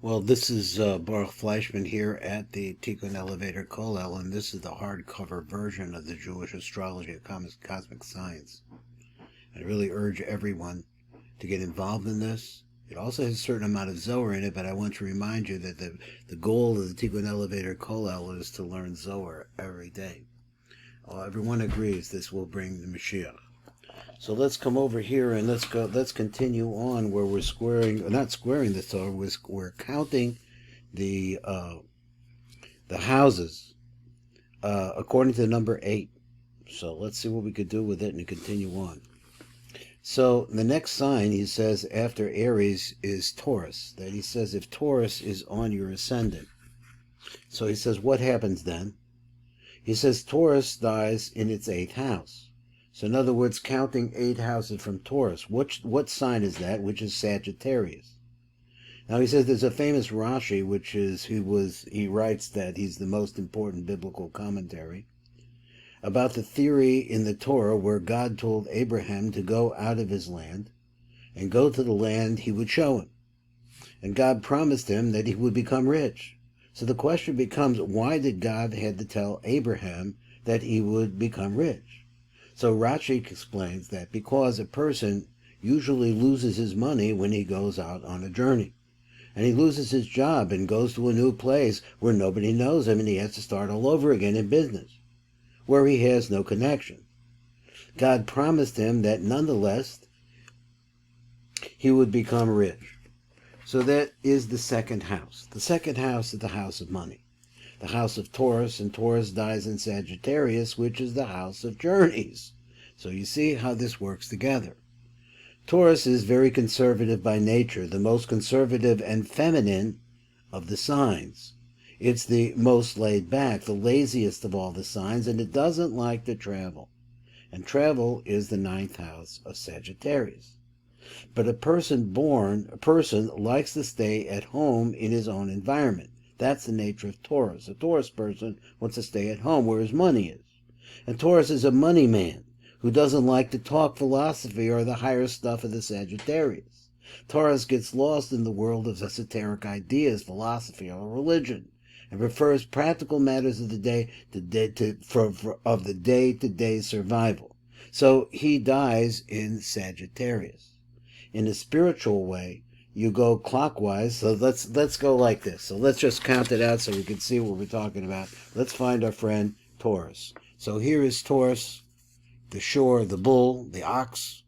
Well, this is Baruch Fleischman here at the Tikkun Elevator Kollel, and this is the hardcover version of the Jewish Astrology of Cosmic Science. I really urge everyone to get involved in this. It also has a certain amount of Zohar in it, but I want to remind you that the goal of the Tikkun Elevator Kollel is to learn Zohar every day. Everyone agrees this will bring the Mashiach. So let's come over here and let's continue on where we're not squaring the Torah, we're counting the houses according to the number 8. So let's see what we could do with it and continue on. So the next sign, he says, after Aries is Taurus. That he says if Taurus is on your ascendant. So he says, what happens then? He says Taurus dies in its 8th house. So in other words, counting 8 houses from Taurus. What sign is that? Which is Sagittarius. Now he says there's a famous Rashi, which is he writes that he's the most important biblical commentary about the theory in the Torah where God told Abraham to go out of his land and go to the land he would show him. And God promised him that he would become rich. So the question becomes, why did God have to tell Abraham that he would become rich? So Rashi explains that because a person usually loses his money when he goes out on a journey. And he loses his job and goes to a new place where nobody knows him and he has to start all over again in business, where he has no connection. God promised him that nonetheless he would become rich. So that is the 2nd house. The 2nd house is the house of money. The house of Taurus, and Taurus dies in Sagittarius, which is the house of journeys. So you see how this works together. Taurus is very conservative by nature, the most conservative and feminine of the signs. It's the most laid back, the laziest of all the signs, and it doesn't like to travel. And travel is the 9th house of Sagittarius. But a person likes to stay at home in his own environment. That's the nature of Taurus. A Taurus person wants to stay at home where his money is. And Taurus is a money man who doesn't like to talk philosophy or the higher stuff of the Sagittarius. Taurus gets lost in the world of esoteric ideas, philosophy, or religion, and prefers practical matters of the day-to-day survival. So he dies in Sagittarius. In a spiritual way, you go clockwise. So let's go like this. So let's just count it out so we can see what we're talking about. Let's find our friend Taurus. So here is Taurus, the shore, the bull, the ox.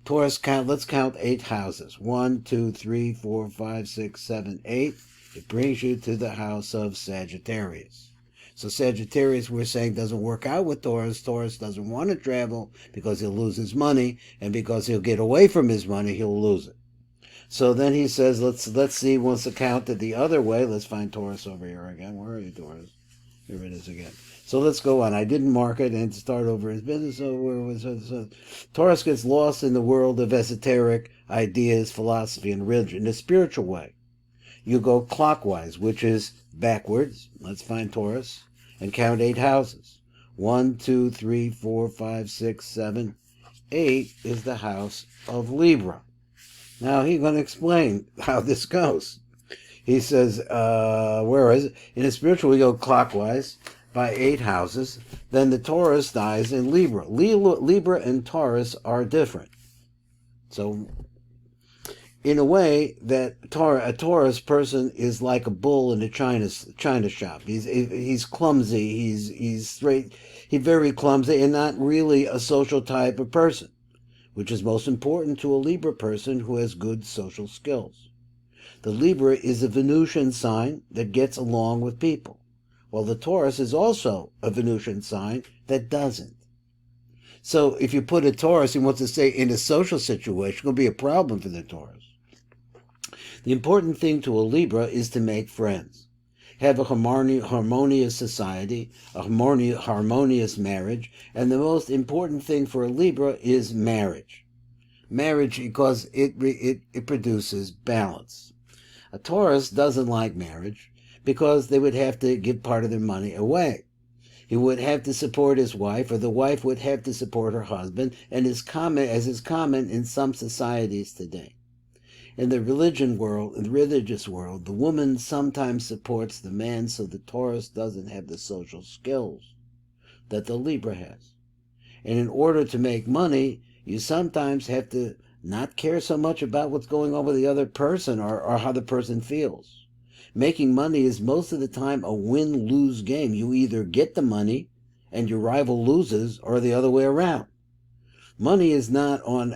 Taurus count. Let's count 8 houses. 1, 2, 3, 4, 5, 6, 7, 8. It brings you to the house of Sagittarius. So Sagittarius, we're saying, doesn't work out with Taurus. Taurus doesn't want to travel because he'll lose his money, and because he'll get away from his money, he'll lose it. So then he says, let's see, wants to count it the other way. Let's find Taurus over here again. Where are you, Taurus? Here it is again. So let's go on. I didn't mark it and start over his business. So Taurus gets lost in the world of esoteric ideas, philosophy, and religion in a spiritual way. You go clockwise, which is backwards. Let's find Taurus and count 8 houses. 1, 2, 3, 4, 5, 6, 7, 8 is the house of Libra. Now he's going to explain how this goes. He says, where is it? In a spiritual, we go clockwise by 8 houses. Then the Taurus dies in Libra. Libra and Taurus are different. So in a way, that a Taurus person is like a bull in a china shop. He's clumsy. He's straight. He's very clumsy and not really a social type of person, which is most important to a Libra person who has good social skills. The Libra is a Venusian sign that gets along with people, while the Taurus is also a Venusian sign that doesn't. So if you put a Taurus, he wants to stay in a social situation, it's going to be a problem for the Taurus. The important thing to a Libra is to make friends, have a harmonious society, a harmonious marriage, and the most important thing for a Libra is marriage. Marriage because it produces balance. A Taurus doesn't like marriage because they would have to give part of their money away. He would have to support his wife, or the wife would have to support her husband, and as is common in some societies today. In the religious world, the woman sometimes supports the man, so the Taurus doesn't have the social skills that the Libra has. And in order to make money, you sometimes have to not care so much about what's going on with the other person or how the person feels. Making money is most of the time a win-lose game. You either get the money and your rival loses, or the other way around. Money is not on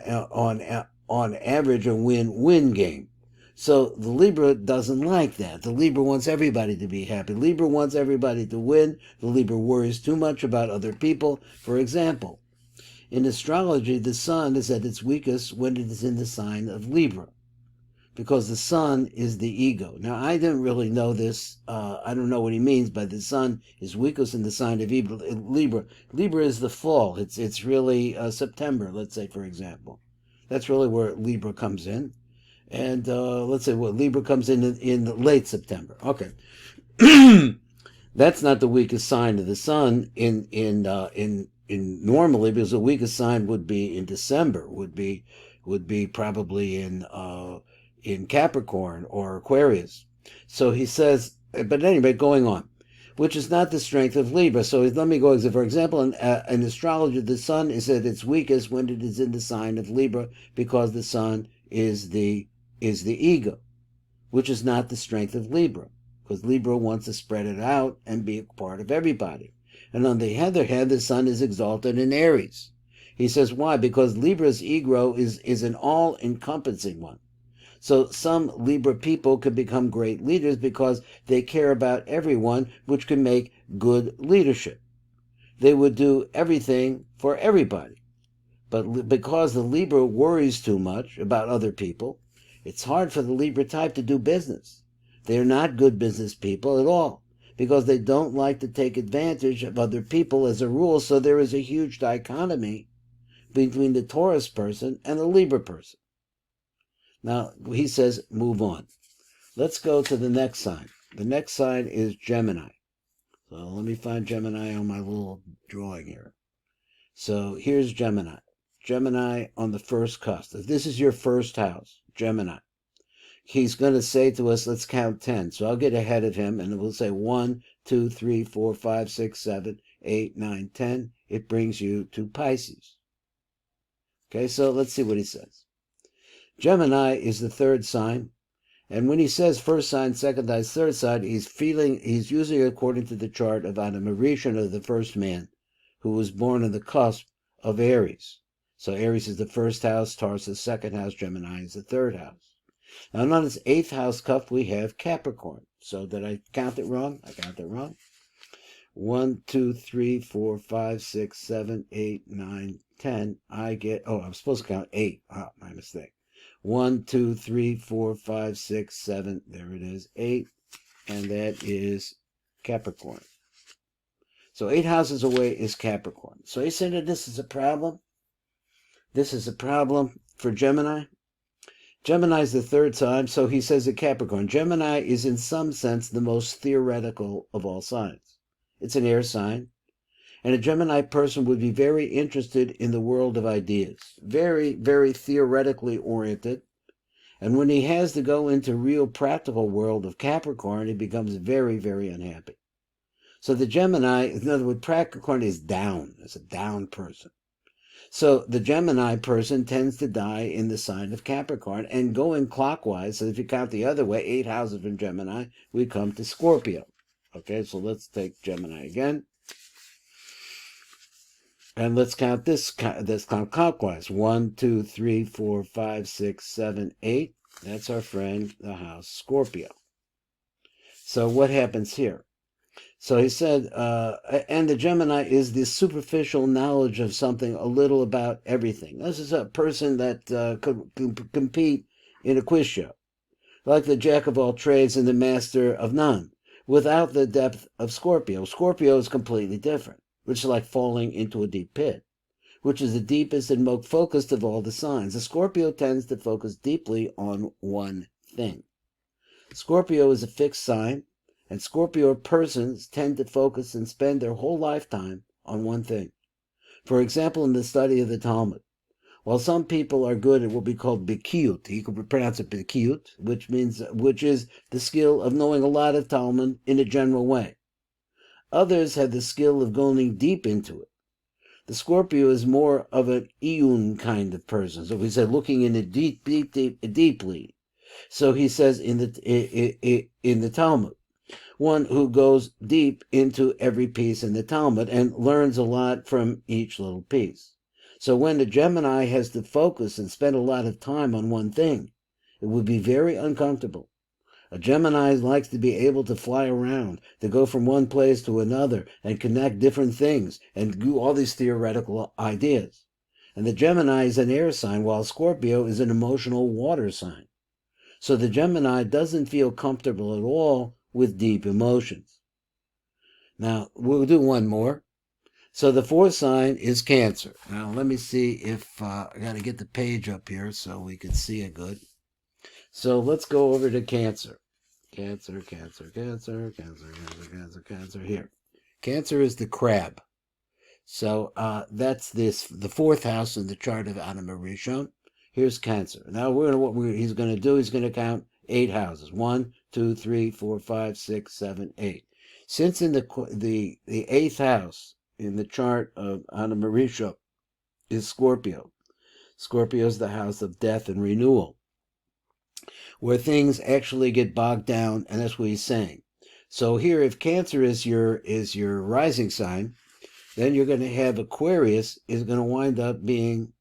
average a win-win game. So the Libra doesn't like that. The Libra wants everybody to be happy. Libra wants everybody to win. The Libra worries too much about other people. For example, in astrology, the sun is at its weakest when it is in the sign of Libra, because the sun is the ego. Now, I didn't really know this. I don't know what he means by the sun is weakest in the sign of Libra. Libra is the fall. It's really September, let's say, for example. That's really where Libra comes in. And let's say Libra comes in late September. Okay. That's not the weakest sign of the sun in normally, because the weakest sign would be in December, would be probably in Capricorn or Aquarius. So he says, but anyway, going on, which is not the strength of Libra. So let me go. For example, in astrology, the sun is at its weakest when it is in the sign of Libra, because the sun is the ego, which is not the strength of Libra, because Libra wants to spread it out and be a part of everybody. And on the other hand, the sun is exalted in Aries. He says, why? Because Libra's ego is an all-encompassing one. So some Libra people could become great leaders because they care about everyone, which can make good leadership. They would do everything for everybody. But because the Libra worries too much about other people, it's hard for the Libra type to do business. They're not good business people at all, because they don't like to take advantage of other people as a rule. So there is a huge dichotomy between the Taurus person and the Libra person. Now, he says, move on. Let's go to the next sign. The next sign is Gemini. So let me find Gemini on my little drawing here. So here's Gemini. Gemini on the first cusp. If this is your first house, Gemini, he's going to say to us, let's count 10. So I'll get ahead of him, and we'll say 1, 2, 3, 4, 5, 6, 7, 8, 9, 10. It brings you to Pisces. Okay, so let's see what he says. Gemini is the third sign, and when he says first sign, second sign, third sign, he's using it according to the chart of Adam Mauritian, the first man, who was born on the cusp of Aries. So Aries is the first house, Taurus is the second house, Gemini is the third house. Now on his 8th house cusp, we have Capricorn. So did I count it wrong? I counted it wrong. 1, 2, 3, 4, 5, 6, 7, 8, 9, 10. I'm supposed to count 8. My mistake. 1, 2, 3, 4, 5, 6, 7. There it is, 8. And that is Capricorn. So 8 houses away is Capricorn. So he said that this is a problem. This is a problem for Gemini. Gemini is the third sign, so he says that Capricorn. Gemini is in some sense the most theoretical of all signs. It's an air sign. And a Gemini person would be very interested in the world of ideas. Very, very theoretically oriented. And when he has to go into real practical world of Capricorn, he becomes very, very unhappy. So the Gemini, in other words, Capricorn is down. It's a down person. So the Gemini person tends to die in the sign of Capricorn. And going clockwise, so if you count the other way, 8 houses from Gemini, we come to Scorpio. Okay, so let's take Gemini again. And let's count this count clockwise. 1, 2, 3, 4, 5, 6, 7, 8. That's our friend, the house Scorpio. So what happens here? So he said, and the Gemini is the superficial knowledge of something, a little about everything. This is a person that could compete in a quiz show, like the jack of all trades and the master of none, without the depth of Scorpio. Scorpio is completely different, which is like falling into a deep pit, which is the deepest and most focused of all the signs. The Scorpio tends to focus deeply on one thing. Scorpio is a fixed sign, and Scorpio persons tend to focus and spend their whole lifetime on one thing. For example, in the study of the Talmud, while some people are good at what we call bikiut. You could pronounce it bikiut, which is the skill of knowing a lot of Talmud in a general way. Others have the skill of going deep into it. The Scorpio is more of an iyun kind of person. So he said looking in it deeply. So he says in the Talmud, one who goes deep into every piece in the Talmud and learns a lot from each little piece. So when the Gemini has to focus and spend a lot of time on one thing, it would be very uncomfortable. A Gemini likes to be able to fly around, to go from one place to another and connect different things and do all these theoretical ideas. And the Gemini is an air sign, while Scorpio is an emotional water sign. So the Gemini doesn't feel comfortable at all with deep emotions. Now, we'll do one more. So the fourth sign is Cancer. Now, let me see if I got to get the page up here so we can see it good. So let's go over to Cancer. Cancer. Here. Cancer is the crab. So that's the fourth house in the chart of Adam Rishon. Here's Cancer. Now he's going to do, he's going to count 8 houses. 1, 2, 3, 4, 5, 6, 7, 8. Since in the 8th house in the chart of Adam Rishon is Scorpio. Scorpio is the house of death and renewal, where things actually get bogged down, and that's what he's saying. So here, if Cancer is your rising sign, then you're going to have Aquarius is going to wind up being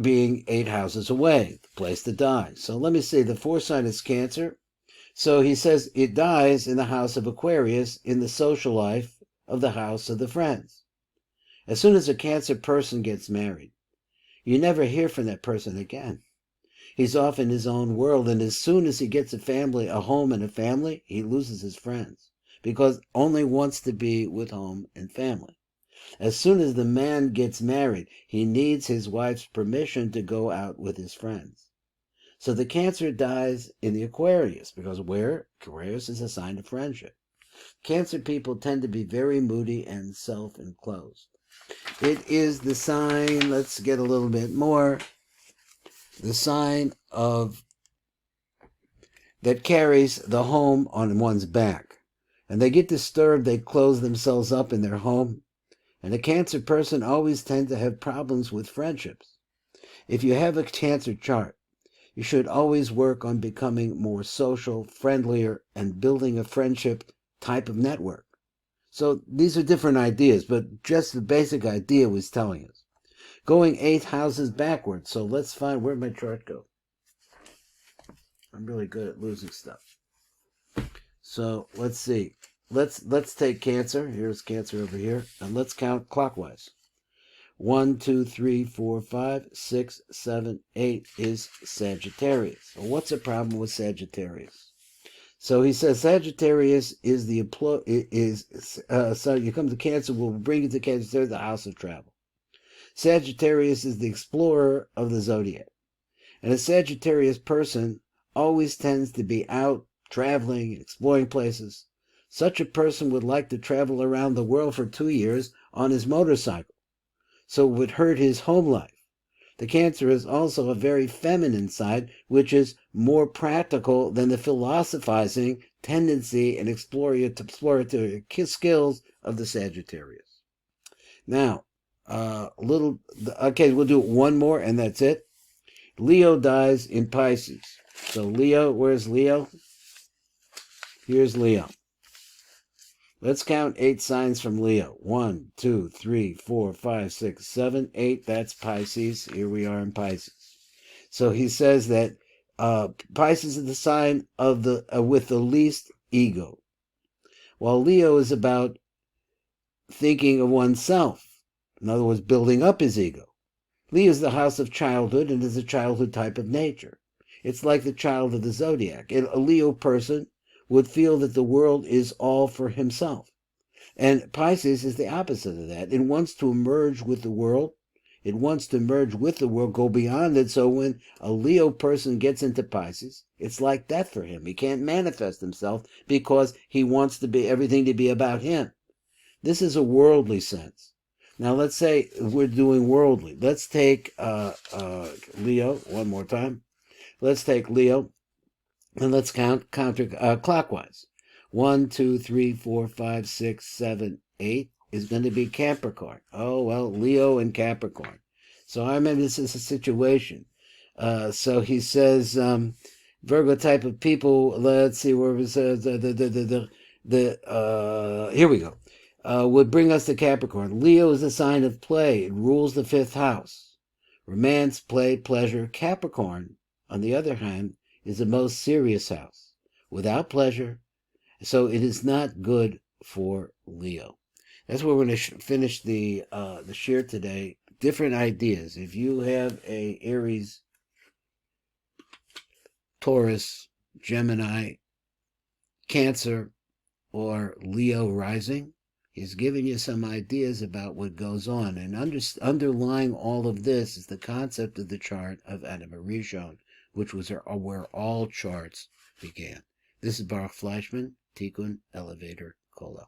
8 houses away, the place to die. So let me see, the fourth sign is Cancer. So he says it dies in the house of Aquarius, in the social life of the house of the friends. As soon as a Cancer person gets married, you never hear from that person again. He's off in his own world, and as soon as he gets a home and a family, he loses his friends, because only wants to be with home and family. As soon as the man gets married, he needs his wife's permission to go out with his friends. So the Cancer dies in the Aquarius, because Aquarius is a sign of friendship. Cancer people tend to be very moody and self-enclosed. It is the sign, let's get a little bit more, the sign that carries the home on one's back. And they get disturbed, they close themselves up in their home. And a Cancer person always tends to have problems with friendships. If you have a Cancer chart, you should always work on becoming more social, friendlier, and building a friendship type of network. So these are different ideas, but just the basic idea was telling us. Going 8 houses backwards. So let's find, where'd my chart go? I'm really good at losing stuff. So let's see. Let's take Cancer. Here's Cancer over here. And let's count clockwise. 1, 2, 3, 4, 5, 6, 7, 8 is Sagittarius. Well, what's the problem with Sagittarius? So he says Sagittarius is so you come to Cancer, will bring you to Cancer, the house of travel. Sagittarius is the explorer of the zodiac. And a Sagittarius person always tends to be out traveling and exploring places. Such a person would like to travel around the world for 2 years on his motorcycle, so it would hurt his home life. The Cancer is also a very feminine side, which is more practical than the philosophizing tendency and exploratory skills of the Sagittarius. Now, okay, we'll do one more and that's it. Leo dies in Pisces. So Leo, where's Leo? Here's Leo. Let's count 8 signs from Leo. 1, 2, 3, 4, 5, 6, 7, 8. That's Pisces. Here we are in Pisces. So he says that Pisces is the sign of with the least ego, while Leo is about thinking of oneself. In other words, building up his ego. Leo is the house of childhood and is a childhood type of nature. It's like the child of the zodiac. A Leo person would feel that the world is all for himself. And Pisces is the opposite of that. It wants to merge with the world. It wants to merge with the world, go beyond it. So when a Leo person gets into Pisces, it's like that for him. He can't manifest himself because he wants everything to be about him. This is a worldly sense. Now let's say we're doing worldly. Let's take Leo one more time. Let's take Leo, and let's count clockwise. 1, 2, 3, 4, 5, 6, 7, 8 is going to be Capricorn. Oh, well, Leo and Capricorn. So I remember this is a situation. So he says, Virgo type of people, let's see where it says, here we go, would bring us to Capricorn. Leo is a sign of play. It rules the 5th house. Romance, play, pleasure. Capricorn, on the other hand, is the most serious house, without pleasure. So it is not good for Leo. That's where we're going to finish the share today. Different ideas. If you have a Aries, Taurus, Gemini, Cancer, or Leo rising, he's giving you some ideas about what goes on. And underlying all of this is the concept of the chart of Adam Rishon, which was where all charts began. This is Baruch Fleischman, Tikkun Elevator Kollel.